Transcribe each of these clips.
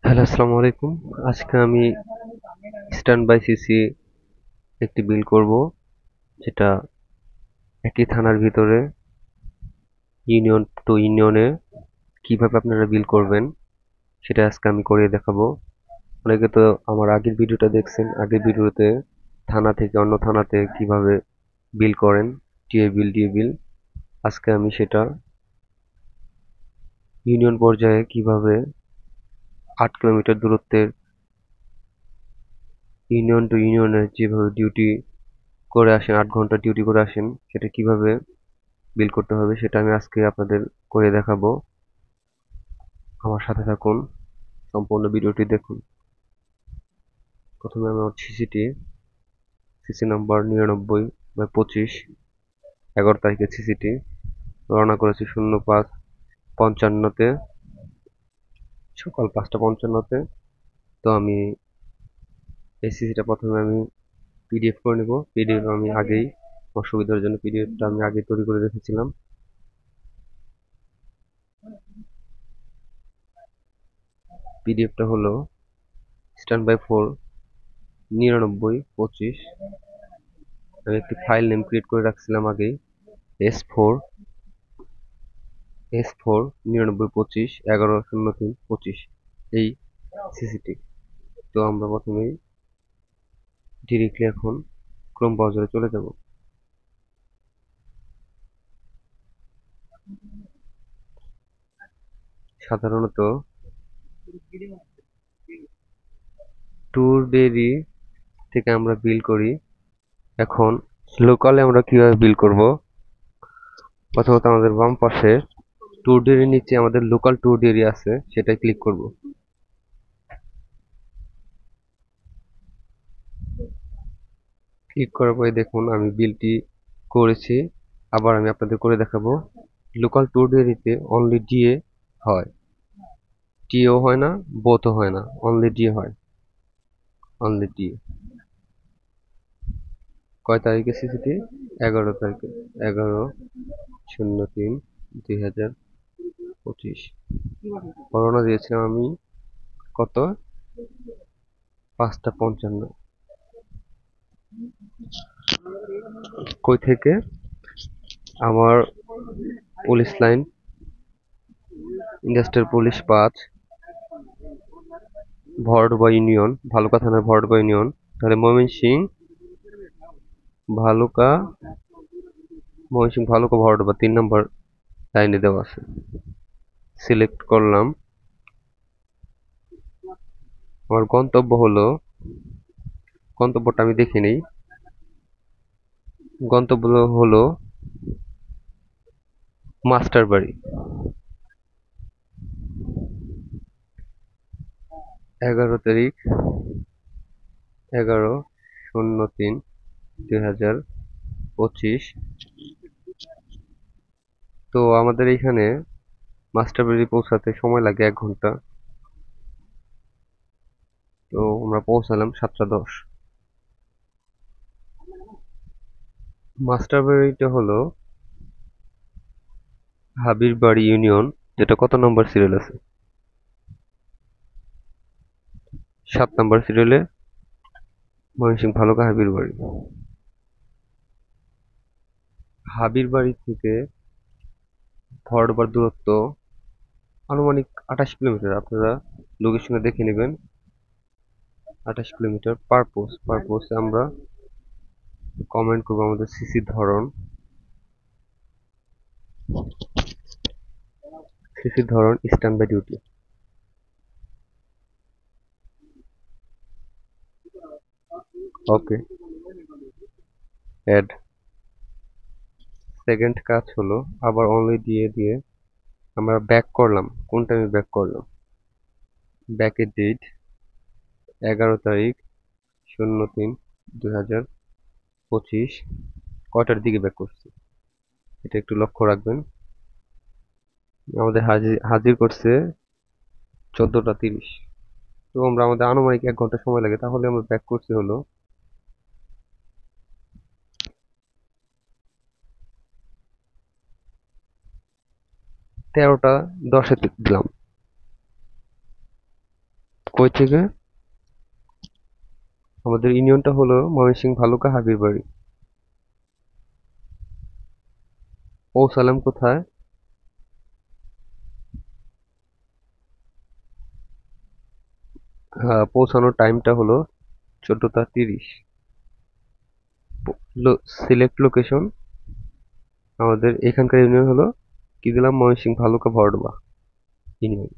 Hello, আসসালামু আলাইকুম। আজকে আমি ইস্টার্ন বাই সিসি একটি বিল করব, যেটা একই থানার ভিতরে ইউনিয়ন টু ইউনিয়নে কিভাবে আপনারা বিল করবেন সেটা আজকে আমি করে দেখাবো। অনেকে তো আমার আগের ভিডিওটা দেখছেন। আগের ভিডিওতে থানা থেকে অন্য থানাতে কিভাবে বিল করেন, টিএ বিল, ডিএ বিল। আজকে আমি সেটা ইউনিয়ন পর্যায়ে কিভাবে 8 কিলোমিটার দূরত্বের ইউনিয়ন টু ইউনিয়নে যেভাবে ডিউটি করে আসেন, 8 ঘন্টা ডিউটি করে আসেন, সেটা কিভাবে বিল করতে হবে সেটা আমি আজকে আপনাদের করে দেখাবো। আমার সাথে থাকুন, সম্পূর্ণ ভিডিওটি দেখুন। প্রথমে আমি আমার সিসি নাম্বার 99/25, 11 তারিখে সিসিটি রওনা করেছি 05:55-তে, সকাল 5টা 55-তে। তো আমি এই সিসিটা প্রথমে আমি পিডিএফ করে নেব। পিডিএফ আমি আগেই, অসুবিধার জন্য পিডিএফটা আমি আগে তৈরি করে রেখেছিলাম। পিডিএফটা হলো স্ট্যান্ড বাই 4 99/25। আমি একটি ফাইল নেম ক্রিয়েট করে রাখছিলাম আগেই, S4 99/25 11/03/25, এই সিসিটি। তো আমরা প্রথমেই ডিরেক্টলি এখন ক্রোম ব্রাউজারে চলে যাব। সাধারণত ট্যুর ডেইরি থেকে আমরা বিল করি। এখন লোকালে আমরা কিভাবে বিল করব? প্রথমত আমাদের বাম পাশে ট্যুর ডেইরির নিচে আমাদের লোকাল ট্যুর ডেইরি আছে, সেটাই ক্লিক করব। ক্লিক করার পরে দেখুন আমি বিলটি করেছি। আবার আমি আপনাদের করে দেখাবো। লোকাল ট্যুর ডেইরিতে অনলি ডিএ হয়, টিও হয় না, বোথও হয় না, অনলি ডি হয়, অনলি ডি। কয় তারিখে সিসিটি? 11 তারিখে, 11/03/2025। রওনা দিয়েছিলাম আমি কত? 5টা 55। কই থেকে? আমার police line, industrial police 5, Bhorduba union, Bhaluka থানার ভরডুবা ইউনিয়ন। তাহলে ভালুকা ভালুকা ভরডুবা 3 নম্বর লাইনে দেওয়া আছে। সিলেক্ট করলাম। আমার গন্তব্যটা আমি দেখে নিই। গন্তব্য হলো মাস্টার বাড়ি। 11 তারিখ, 11/03/2025। তো আমাদের এখানে মাস্টার বাড়ি পৌঁছাতে সময় লাগে 1 ঘন্টা। তো আমরা পৌঁছালাম 7টা 10। মাস্টার বাড়িটা হলো হাবির বাড়ি ইউনিয়ন, যেটা কত নম্বর সিরিয়াল আছে? 7 নম্বর সিরিয়ালে ময়মনসিংহ ভালুকা হাবির বাড়ি। হাবির বাড়ি থেকে ভরডুবার দূরত্ব আনুমানিক 28 কিলোমিটার। আপনারা লোকেশনে দেখে নেবেন। 28 কিলোমিটার। পারপোজ আমরা কমেন্ট করবো আমাদের সিসির ধরন stand by duty. Okay, add. Second কাজ হলো আবার অনলি দিয়ে দিয়ে আমরা ব্যাক করলাম। কোনটা আমি ব্যাক করলাম? ব্যাকের ডেট 11 তারিখ 03/2025। কয়টার দিকে ব্যাক করছি এটা একটু লক্ষ্য রাখবেন। আমাদের হাজির হাজির করছে 14টা 30। তো আমাদের আনুমানিক 1 ঘন্টা সময় লাগে, তাহলে আমরা ব্যাক করছি হলো 13টা 10-এ দিলাম। কই থেকে? আমাদের ইউনিয়নটা হলো ময়মনসিংহ ভালুকা হাবিরবাড়ি। পৌঁছালাম কোথায়? পৌঁছানোর টাইমটা হলো 14টা 30। Select location. আমাদের এখানকার ইউনিয়ন হলো কি দিলাম, ময়মনসিংহ ভালুকা ভরডোবা ইউনিয়ন।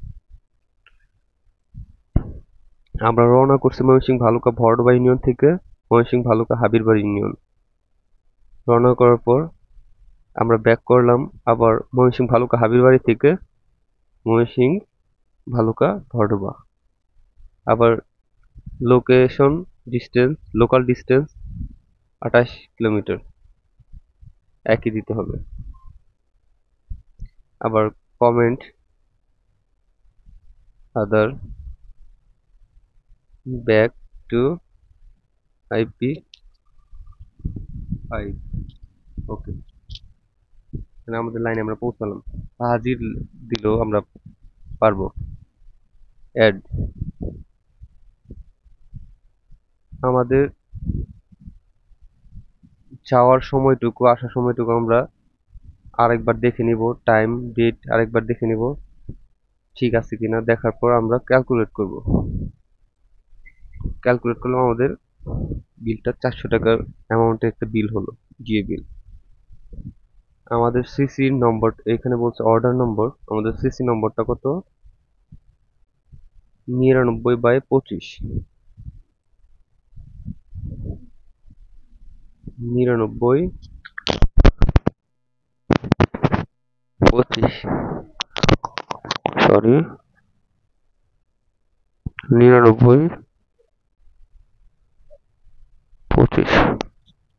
আমরা রওনা করছি ময়মনসিংহ ভালুকা ভরডোবা ইউনিয়ন থেকে ময়মনসিংহ ভালুকা হাবিরবাড়ি ইউনিয়ন। রওনা করার পর আমরা ব্যাক করলাম আবার ময়মনসিংহ ভালুকা হাবিরবাড়ি থেকে ময়মনসিংহ ভালুকা ভরডোবা। আবার location distance, local distance 28 kilometre একই দিতে হবে। আবার comment other back to IP5। ওকে, আমাদের লাইনে আমরা পৌঁছালাম। হাজির দিল, আমরা পারবো। অ্যাড। আমাদের যাওয়ার সময়টুকু আসার সময়টুকু আমরা আরেকবার দেখে নিব, টাইম ডেট আরেকবার দেখে নিব ঠিক আছে কিনা। দেখার পর আমরা ক্যালকুলেট করব। ক্যালকুলেট করলে আমাদের বিলটা 400 টাকার অ্যামাউন্টের একটা বিল হলো, জিএ বিল। আমাদের সিসি নম্বর এখানে বলছে অর্ডার নম্বর। আমাদের সিসি নম্বরটা কত? 99/25। 99/25, সরি 99/25।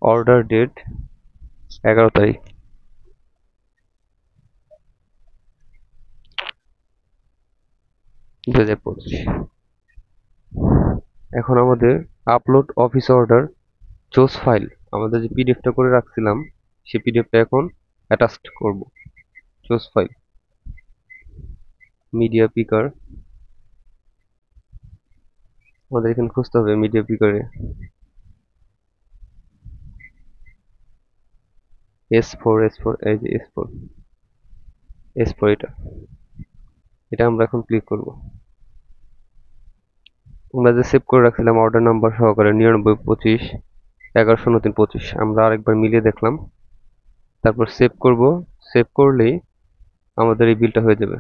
অর্ডার ডেট 11 তারিখ। এখন আমাদের upload office order choose file. আমাদের যে পিডিএফটা করে রাখছিলাম সেই পিডিএফটা এখন অ্যাটাচড করব। Choose file, media picker. আমাদের এখানে খুঁজতে হবে মিডিয়া পিকারে S4 এই যে S4 এটা আমরা এখন ক্লিক করব। আমরা যে সেভ করে রাখছিলাম অর্ডার নাম্বার সহকারে 99/25 11/03/25, আমরা আরেকবার মিলিয়ে দেখলাম। তারপর সেভ করব। সেভ করলেই আমাদের এই বিলটা হয়ে যাবে।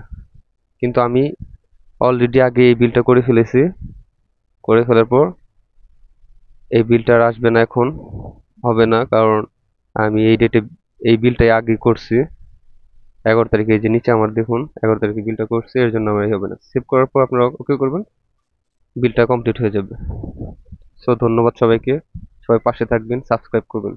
কিন্তু আমি অলরেডি আগে এই বিলটা করে ফেলেছি। করে ফেলার পর এই বিলটা আর আসবে না, এখন হবে না, কারণ আমি এই ডেটে এই বিলটাই আগে করছি 11 তারিখে। এই যে নিচে আমার দেখুন 11 তারিখে বিলটা করছি, এর জন্য আমার হবে না। সেভ করার পর আপনারা ওকে করবেন, বিলটা কমপ্লিট হয়ে যাবে। সো ধন্যবাদ সবাইকে, সবাই পাশে থাকবেন, সাবস্ক্রাইব করবেন।